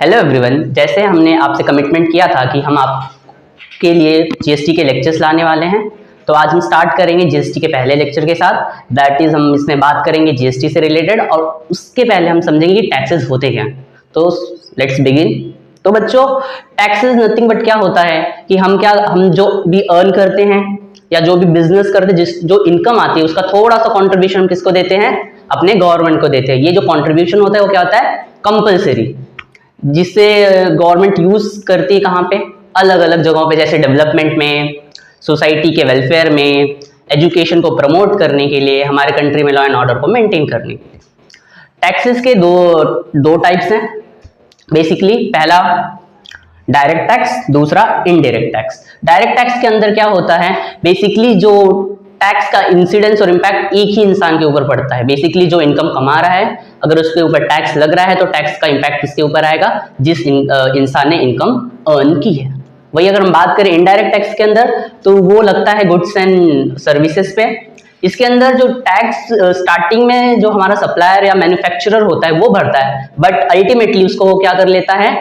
Hello everyone, जैसे हमने आपसे कमिटमेंट किया था कि हम आपके लिए जीएसटी के लेक्चर्स लाने वाले हैं, तो आज हम स्टार्ट करेंगे जीएसटी के पहले लेक्चर के साथ। दैट इज हम इसमें बात करेंगे जीएसटी से रिलेटेड, और उसके पहले हम समझेंगे कि टैक्सेस होते क्या हैं। तो लेट्स बिगिन। तो बच्चों, टैक्सेस नथिंग बट क्या होता है कि हम जो भी अर्न करते हैं या जो भी बिजनेस करते हैं, जो इनकम आती है उसका थोड़ा सा कॉन्ट्रीब्यूशन हम किसको देते हैं? अपने गवर्नमेंट को देते हैं। ये जो कॉन्ट्रीब्यूशन होता है वो क्या होता है? कंपल्सरी, जिससे गवर्नमेंट यूज करती है कहाँ पे? अलग अलग जगहों पे, जैसे डेवलपमेंट में, सोसाइटी के वेलफेयर में, एजुकेशन को प्रमोट करने के लिए, हमारे कंट्री में लॉ एंड ऑर्डर को मेंटेन करने के लिए। टैक्सेस के दो टाइप्स हैं बेसिकली। पहला डायरेक्ट टैक्स, दूसरा इनडायरेक्ट टैक्स। डायरेक्ट टैक्स के अंदर क्या होता है? बेसिकली जो टैक्स का इंसिडेंस और इम्पैक्ट एक ही इंसान के ऊपर पड़ता है। बेसिकली जो इनकम कमा रहा है, अगर उसके ऊपर टैक्स लग रहा है तो टैक्स का इम्पैक्ट किसके ऊपर आएगा? जिस इंसान ने इनकम अर्न की है। वही अगर हम बात करें इनडायरेक्ट टैक्स के अंदर, तो वो लगता है गुड्स एंड सर्विसेज पे। इसके अंदर जो टैक्स स्टार्टिंग में जो हमारा सप्लायर या मैन्युफैक्चरर होता है वो भरता है, बट अल्टीमेटली उसको वो क्या कर लेता है?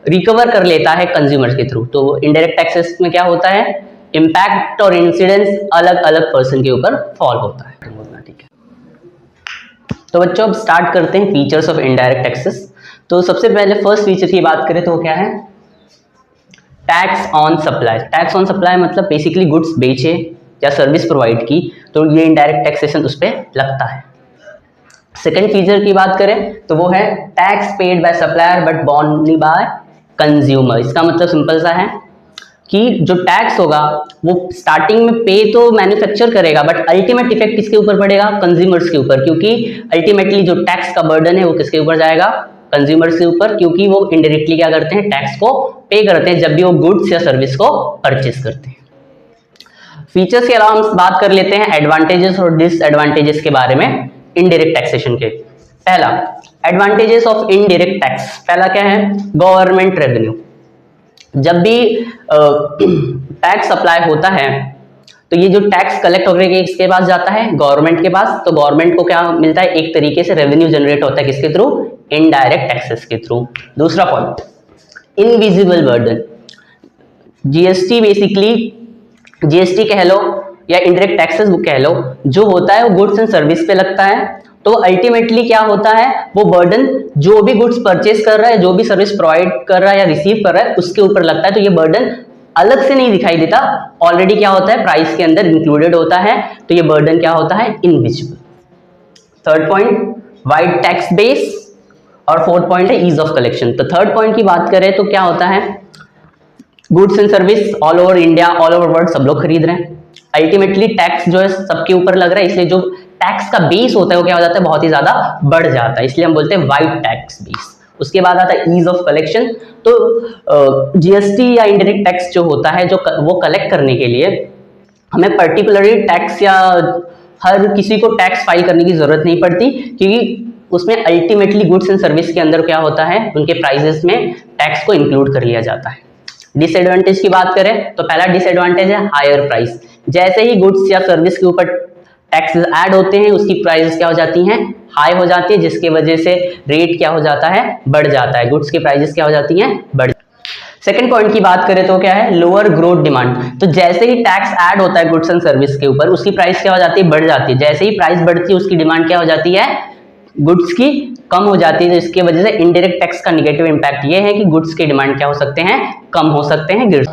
रिकवर कर लेता है कंज्यूमर्स के थ्रू। तो इनडायरेक्ट टैक्सेस में क्या होता है? इम्पैक्ट और इंसिडेंस अलग अलग पर्सन के ऊपर फॉल होता है। ठीक है, तो बच्चों अब स्टार्ट करते हैं फीचर्स ऑफ इनडायरेक्ट टैक्सेस। तो सबसे पहले फर्स्ट फीचर की बात करें तो क्या है? Tax on supply. Tax on supply मतलब बेसिकली गुड्स बेचे या सर्विस प्रोवाइड की, तो ये इनडायरेक्ट टैक्सेशन उस पर लगता है। सेकेंड फीचर की बात करें तो वो है tax paid by supplier but born only by consumer. इसका मतलब सिंपल सा है कि जो टैक्स होगा वो स्टार्टिंग में पे तो मैन्युफैक्चर करेगा, बट अल्टीमेट इफेक्ट किसके ऊपर पड़ेगा? कंज्यूमर्स के ऊपर, क्योंकि अल्टीमेटली जो टैक्स का बर्डन है वो किसके ऊपर जाएगा? कंज्यूमर्स के ऊपर, क्योंकि वो इनडायरेक्टली क्या करते हैं? टैक्स को पे करते हैं जब भी वो गुड्स या सर्विस को परचेस करते हैं। फीचर्स के अलावा हम बात कर लेते हैं एडवांटेजेस और डिसएडवांटेजेस के बारे में इनडायरेक्ट टैक्सेशन के। पहला, एडवांटेजेस ऑफ इनडायरेक्ट टैक्स। पहला क्या है? Government revenue. जब भी टैक्स अप्लाई होता है तो ये जो टैक्स कलेक्ट होकर के इसके पास जाता है गवर्नमेंट के पास, तो गवर्नमेंट को क्या मिलता है? एक तरीके से रेवेन्यू जनरेट होता है किसके थ्रू? इनडायरेक्ट टैक्सेस के थ्रू। दूसरा point, invisible burden. GST basically, GST कह लो या इनडायरेक्ट टैक्सेस कह लो, जो होता है वो गुड्स एंड सर्विस पे लगता है। तो अल्टीमेटली क्या होता है? वो बर्डन जो भी गुड्स परचेस कर रहा है, जो भी सर्विस प्रोवाइड कर रहा है या रिसीव कर रहा है, उसके ऊपर लगता है। तो ये बर्डन अलग से नहीं दिखाई देता, ऑलरेडी क्या होता है? प्राइस के अंदर इंक्लूडेड होता है। तो ये बर्डन क्या होता है? Invisible. Third point, wide tax base. और फोर्थ पॉइंट है ईज ऑफ कलेक्शन। तो थर्ड पॉइंट की बात करें तो क्या होता है? Goods and service all over India, all over world सब लोग खरीद रहे हैं। अल्टीमेटली टैक्स जो है सबके ऊपर लग रहा है, इसलिए जो टैक्स का बेस होता है वो क्या हो जाता है? बहुत ही ज्यादा बढ़ जाता है, इसलिए हम बोलते हैं वाइड टैक्स बेस। उसके बाद आता है ईज ऑफ कलेक्शन। तो जीएसटी या इनडायरेक्ट टैक्स जो होता है, जो वो कलेक्ट करने के लिए हमें पर्टिकुलरली टैक्स या हर किसी को टैक्स फाइल करने की जरूरत नहीं पड़ती, क्योंकि उसमें अल्टीमेटली गुड्स एंड सर्विस के अंदर क्या होता है? उनके प्राइसेस में टैक्स को इंक्लूड कर लिया जाता है। डिसएडवांटेज की बात करें तो पहला डिसएडवांटेज है हायर प्राइस। जैसे ही गुड्स या सर्विस के ऊपर टैक्सेस ऐड होते हैं, उसकी प्राइसेस क्या हो जाती हैं? हाई हो जाती है, जिसके वजह से रेट क्या हो जाता है? बढ़ जाता है। गुड्स की प्राइसेस क्या हो जाती हैं? बढ़। सेकंड पॉइंट की बात करें तो क्या है? Lower growth demand. तो जैसे ही टैक्स ऐड होता है गुड्स एंड सर्विस के ऊपर, उसकी प्राइस क्या हो जाती है? बढ़ जाती है। जैसे ही प्राइस बढ़ती है उसकी डिमांड क्या हो जाती है? गुड्स की कम हो जाती है। इसके वजह से इनडायरेक्ट टैक्स का नेगेटिव इंपैक्ट ये है कि गुड्स की डिमांड क्या हो सकते हैं? कम हो सकते हैं, गिर।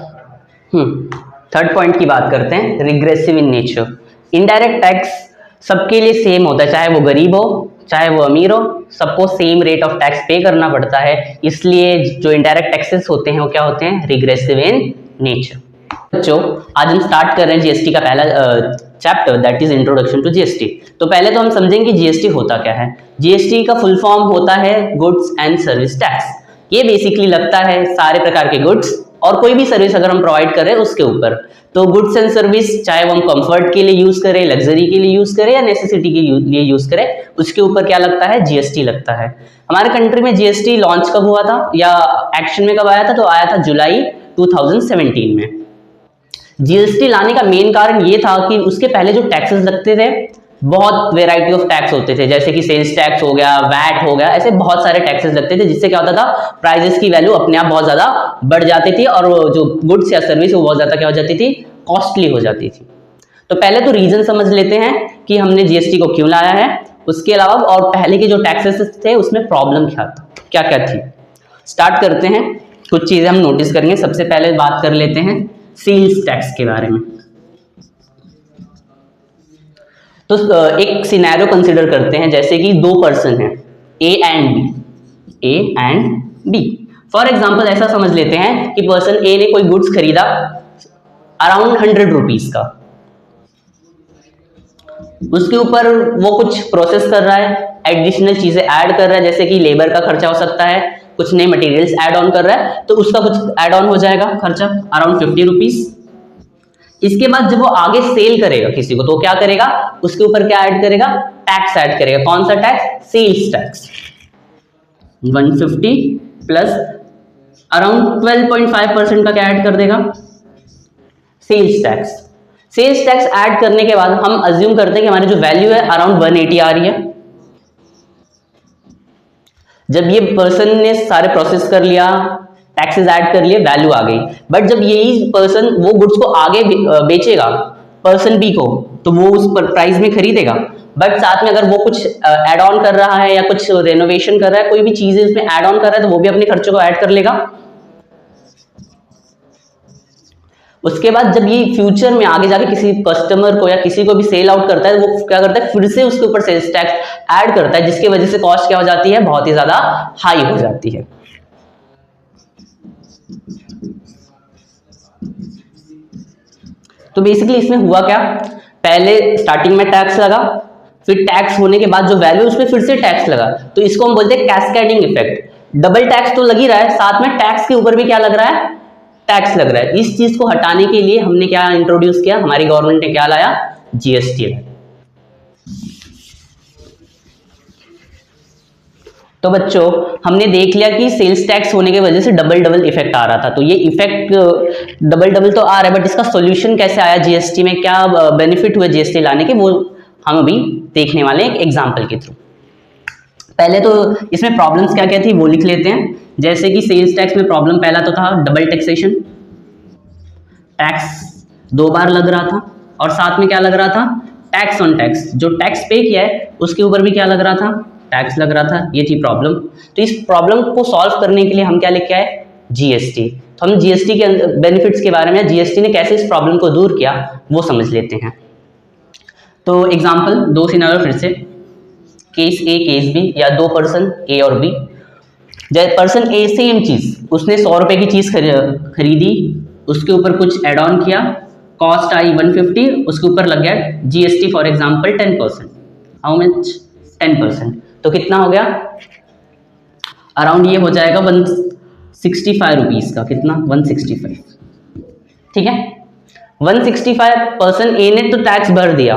थर्ड पॉइंट की बात करते हैं, regressive in nature. Indirect tax सबके लिए सेम होता है, चाहे वो गरीब हो चाहे वो अमीर हो, सबको सेम रेट ऑफ टैक्स पे करना पड़ता है। इसलिए जो इनडायरेक्ट टैक्सेस होते हैं वो क्या होते हैं? Regressive in nature. बच्चों, आज हम स्टार्ट कर रहे हैं जीएसटी का पहला chapter, that is introduction to GST. तो पहले तो हम समझेंगे जीएसटी होता क्या है। जीएसटी का फुल फॉर्म होता है गुड्स एंड सर्विस टैक्स। ये बेसिकली लगता है सारे प्रकार के गुड्स और कोई भी सर्विस अगर हम प्रोवाइड कर रहे हैं उसके ऊपर। तो गुड्स एंड सर्विस चाहे वो हम कंफर्ट के लिए यूज करें, लग्जरी के लिए यूज करें या नेसेसिटी के लिए यूज करें, उसके ऊपर क्या लगता है? जीएसटी लगता है। हमारे कंट्री में जीएसटी लॉन्च कब हुआ था या एक्शन में कब आया था? तो आया था जुलाई 2017 में। जीएसटी लाने का मेन कारण ये था कि उसके पहले जो टैक्सेस लगते थे बहुत वेराइटी ऑफ टैक्स होते थे, जैसे कि सेल्स टैक्स हो गया, वैट हो गया, ऐसे बहुत सारे टैक्सेस लगते थे, जिससे क्या होता था, प्राइजेस की वैल्यू अपने आप बहुत ज्यादा बढ़ जाती थी और जो गुड्स या सर्विस वो बहुत ज्यादा क्या हो जाती थी, कॉस्टली हो जाती थी। तो पहले तो रीजन समझ लेते हैं कि हमने जीएसटी को क्यों लाया है, उसके अलावा और पहले के जो टैक्सेस थे उसमें प्रॉब्लम क्या क्या थी। स्टार्ट करते हैं, कुछ चीजें हम नोटिस करेंगे। सबसे पहले बात कर लेते हैं सेल्स टैक्स के बारे में। तो एक सिनेरियो कंसिडर करते हैं, जैसे कि दो पर्सन हैं A and B. For example ऐसा समझ लेते हैं कि पर्सन ए ने कोई गुड्स खरीदा अराउंड 100 रुपीज का, उसके ऊपर वो कुछ प्रोसेस कर रहा है, एडिशनल चीजें ऐड कर रहा है, जैसे कि लेबर का खर्चा हो सकता है, कुछ नए मटेरियल्स ऐड ऑन कर रहा है, तो उसका कुछ ऐड ऑन हो जाएगा खर्चा अराउंड 50 रुपीज। इसके बाद जब वो आगे सेल करेगा किसी को, तो क्या करेगा, उसके ऊपर क्या ऐड करेगा, टैक्स ऐड करेगा। कौन सा tax, sales tax. 150 plus around 12.5% का क्या ऐड कर देगा, sales tax. Sales tax add करने के बाद हम अज्यूम करते हैं कि हमारी जो वैल्यू है अराउंड 180 आ रही है। जब ये पर्सन ने सारे प्रोसेस कर लिया, टैक्सेस ऐड कर लिए, वैल्यू आ गई, बट जब यही पर्सन वो गुड्स को आगे बेचेगा पर्सन बी को, तो वो उस प्राइस में खरीदेगा, बट साथ में अगर वो कुछ ऐड ऑन कर रहा है या कुछ रेनोवेशन कर रहा है, कोई भी चीजें उसमें ऐड ऑन कर रहा है, तो वो भी अपने खर्चों को ऐड कर लेगा। उसके बाद जब ये फ्यूचर में आगे जाके किसी कस्टमर को या किसी को भी सेल आउट करता है, वो क्या करता है, फिर से उसके ऊपर सेल्स टैक्स ऐड करता है, जिसकी वजह से कॉस्ट क्या हो जाती है, बहुत ही ज्यादा हाई हो जाती है। तो बेसिकली इसमें हुआ क्या, पहले स्टार्टिंग में टैक्स लगा, फिर टैक्स होने के बाद जो वैल्यू उसमें फिर से टैक्स लगा, तो इसको हम बोलते हैं कैस्केडिंग इफेक्ट। डबल टैक्स तो लग ही रहा है, साथ में टैक्स के ऊपर भी क्या लग रहा है, टैक्स लग रहा है। इस चीज को हटाने के लिए हमने क्या इंट्रोड्यूस किया, हमारी गवर्नमेंट ने क्या लाया, जीएसटी लाया। तो बच्चों हमने देख लिया कि सेल्स टैक्स होने की वजह से डबल इफेक्ट आ रहा था, तो ये इफेक्ट डबल तो आ रहा है, बट इसका सॉल्यूशन कैसे आया जीएसटी में, क्या बेनिफिट हुए जीएसटी लाने के, वो हम अभी देखने वाले हैं एक एग्जांपल के थ्रू। पहले तो इसमें प्रॉब्लम्स क्या क्या थी वो लिख लेते हैं। जैसे कि सेल्स टैक्स में प्रॉब्लम पहला तो था डबल टैक्सेशन, टैक्स दो बार लग रहा था, और साथ में क्या लग रहा था, टैक्स ऑन टैक्स, जो टैक्स पे किया है उसके ऊपर भी क्या लग रहा था, टैक्स लग रहा था। ये थी प्रॉब्लम। तो इस प्रॉब्लम को सॉल्व करने के लिए हम क्या लेके आए, जीएसटी। तो हम जीएसटी के बेनिफिट्स के बारे में, जीएसटी ने कैसे इस प्रॉब्लम को दूर किया, वो समझ लेते हैं। तो एग्जाम्पल, दो सिनेरियो फिर से, केस ए केस बी, या दो पर्सन ए और बी। पर्सन ए सेम चीज, उसने 100 रुपए की चीज खरीदी, उसके ऊपर कुछ एड ऑन किया, कॉस्ट आई 150, उसके ऊपर लग गया GST for example 10%। How much, 10%। तो कितना हो गया, अराउंड ये हो जाएगा 165 रुपीज का, कितना, 165। ठीक है, 165 पर्सन ए ने तो टैक्स भर दिया,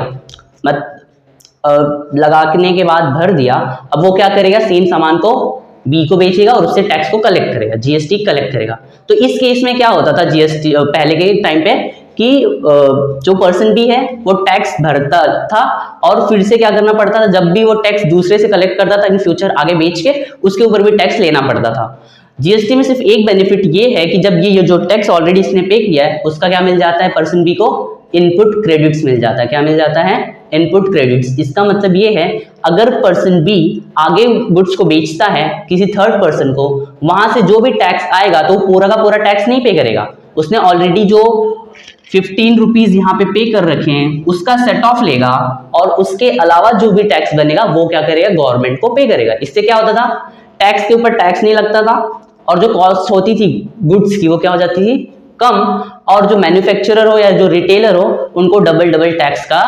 लगाने के बाद भर दिया। अब वो क्या करेगा, सेम सामान को बी को बेचेगा और उससे टैक्स को कलेक्ट करेगा, जीएसटी कलेक्ट करेगा। तो इस केस में क्या होता था जीएसटी पहले के टाइम पे, कि जो पर्सन बी है वो टैक्स भरता था और फिर से क्या करना पड़ता था, जब भी वो टैक्स दूसरे से कलेक्ट करता था इन फ्यूचर आगे बेच के, उसके ऊपर भी टैक्स लेना पड़ता था। जीएसटी में सिर्फ एक बेनिफिट ये है कि जब ये जो टैक्स ऑलरेडी इसने पे किया है उसका क्या मिल जाता है, पर्सन बी को इनपुट क्रेडिट्स मिल जाता है। क्या मिल जाता है, इनपुट क्रेडिट्स। इसका मतलब ये है, अगर पर्सन बी आगे गुड्स को बेचता है किसी थर्ड पर्सन को, वहां से जो भी टैक्स आएगा तो पूरा का पूरा टैक्स नहीं पे करेगा, उसने ऑलरेडी जो 15 रुपीज यहाँ पे कर रखे हैं उसका सेट ऑफ लेगा, और उसके अलावा जो भी टैक्स बनेगा वो क्या करेगा, गवर्नमेंट को पे करेगा। इससे क्या होता था, टैक्स के ऊपर टैक्स नहीं लगता था, और जो कॉस्ट होती थी गुड्स की वो क्या हो जाती थी, कम, और जो मैन्युफैक्चरर हो या जो रिटेलर हो उनको डबल टैक्स का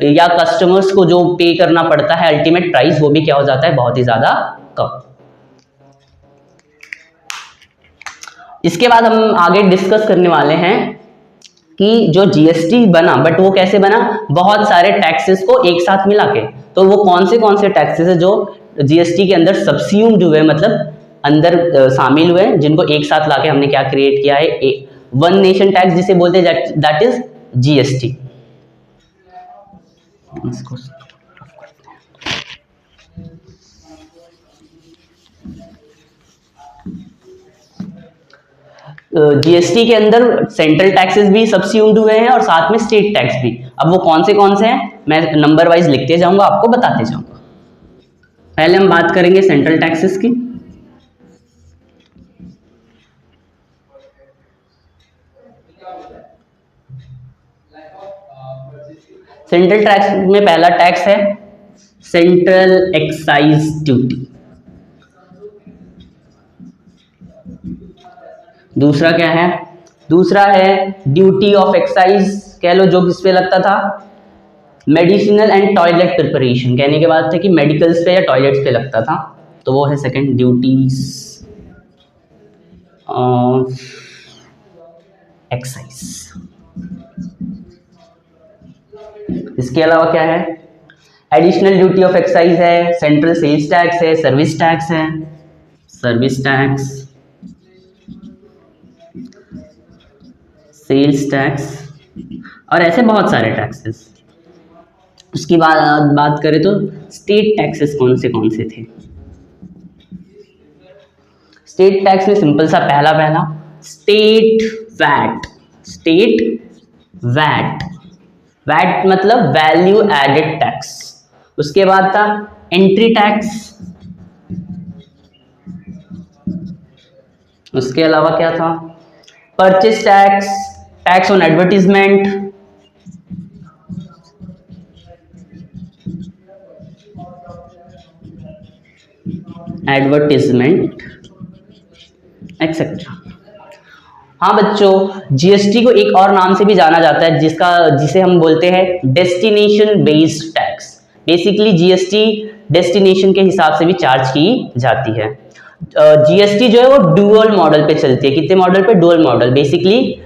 या कस्टमर्स को जो पे करना पड़ता है अल्टीमेट प्राइस, वो भी क्या हो जाता है, बहुत ही ज्यादा कम। इसके बाद हम आगे डिस्कस करने वाले हैं कि जो जीएसटी बना, बट वो कैसे बना, बहुत सारे टैक्सेस को एक साथ मिला के। तो वो कौन से टैक्सेस है जो जीएसटी के अंदर सब्स्यूम्ड हुए, मतलब अंदर शामिल हुए, जिनको एक साथ लाके हमने क्या क्रिएट किया है, वन नेशन टैक्स जिसे बोलते हैं, दैट इज जीएसटी। जीएसटी के अंदर सेंट्रल टैक्सेस भी सब्स्यूम्ड हुए हैं और साथ में स्टेट टैक्स भी। अब वो कौन से हैं मैं नंबर वाइज लिखते जाऊंगा, आपको बताते जाऊंगा। पहले हम बात करेंगे सेंट्रल टैक्सेस की। सेंट्रल टैक्स में पहला टैक्स है सेंट्रल एक्साइज ड्यूटी। दूसरा क्या है? दूसरा है ड्यूटी ऑफ एक्साइज, कह लो जो किस पे लगता था, मेडिसिनल एंड टॉयलेट प्रिपरेशन। कहने के बाद थे कि मेडिकल्स पे या टॉयलेट्स पे लगता था, तो वो है सेकंड ड्यूटीज ऑफ एक्साइज। इसके अलावा क्या है? एडिशनल ड्यूटी ऑफ एक्साइज है, सेंट्रल सेल्स टैक्स है, सर्विस टैक्स है, सर्विस टैक्स, सेल्स टैक्स और ऐसे बहुत सारे टैक्सेस। उसकी बात करें तो स्टेट टैक्सेस कौन से थे? स्टेट टैक्स में सिंपल सा पहला state VAT. State VAT, VAT मतलब वैल्यू एडेड टैक्स। उसके बाद था एंट्री टैक्स। उसके अलावा क्या था? Purchase tax, tax on advertisement, etcetera. हाँ बच्चों, जीएसटी को एक और नाम से भी जाना जाता है जिसे हम बोलते हैं destination based tax. Basically GST destination के हिसाब से भी चार्ज की जाती है। जीएसटी जो है वो डुअल मॉडल पे चलती है। कितने मॉडल पे? Dual model. बेसिकली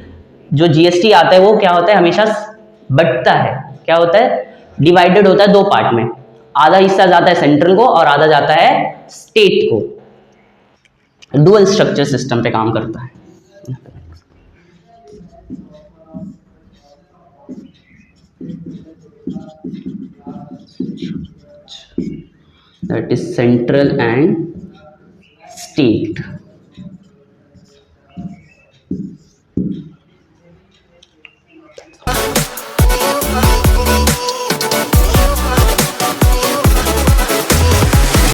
जो जीएसटी आता है वो क्या होता है, हमेशा बंटता है। क्या होता है? डिवाइडेड होता है दो पार्ट में। आधा हिस्सा जाता है सेंट्रल को और आधा जाता है स्टेट को। डुअल स्ट्रक्चर सिस्टम पे काम करता है। That is central and state.